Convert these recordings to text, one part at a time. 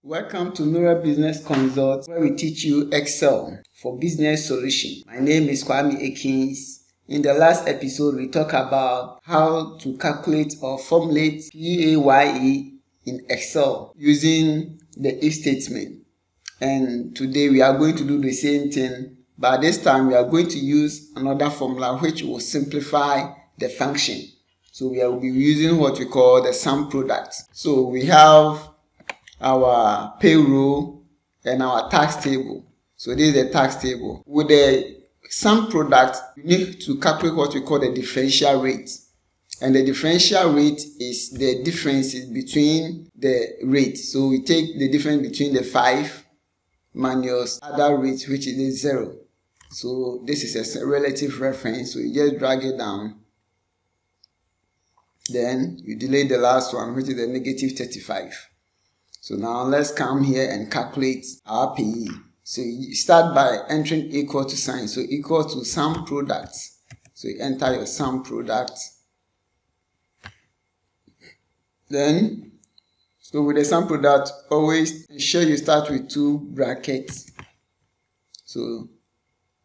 Welcome to Mirror Business Consult, where we teach you Excel for business solution. My name is Kwame Ekins. In the last episode, we talked about how to calculate or formulate PAYE in Excel using the if statement. And today we are going to do the same thing, but this time we are going to use another formula which will simplify the function. So we will be using what we call the sum product. So we have our payroll and our tax table. So this is the tax table. With the sum product, you need to calculate what we call the differential rate. And the differential rate is the differences between the rates. So we take the difference between the 5 minus other rate, which is the 0. So this is a relative reference. So you just drag it down. Then you delete the last one, which is the negative 35. So now let's come here and calculate our PAYE. So you start by entering equal to sign. So equal to sum product. So you enter your sum product. Then, so with the sum product, always ensure you start with 2 brackets. So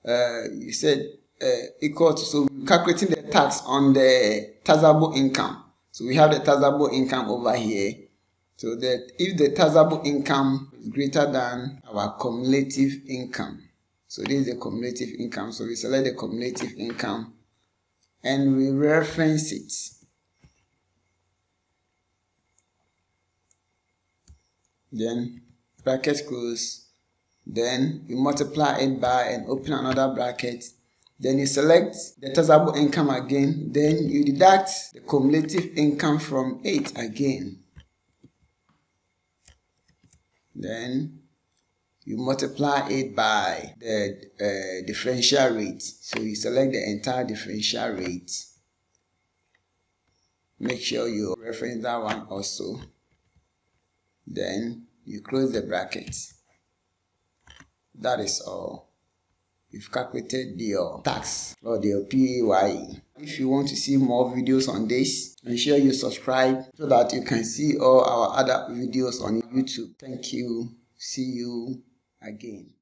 you said equal to, so we're calculating the tax on the taxable income. So we have the taxable income over here. So that if the taxable income is greater than our cumulative income, so this is the cumulative income, so we select the cumulative income and we reference it. Then bracket close, then you multiply it by and open another bracket. Then you select the taxable income again, then you deduct the cumulative income from it again. Then you multiply it by the differential rate. So you select the entire differential rate. Make sure you reference that one also. Then you close the brackets. That is all. You've calculated your tax or your PAYE. If you want to see more videos on this, ensure you subscribe so that you can see all our other videos on YouTube. Thank you. See you again.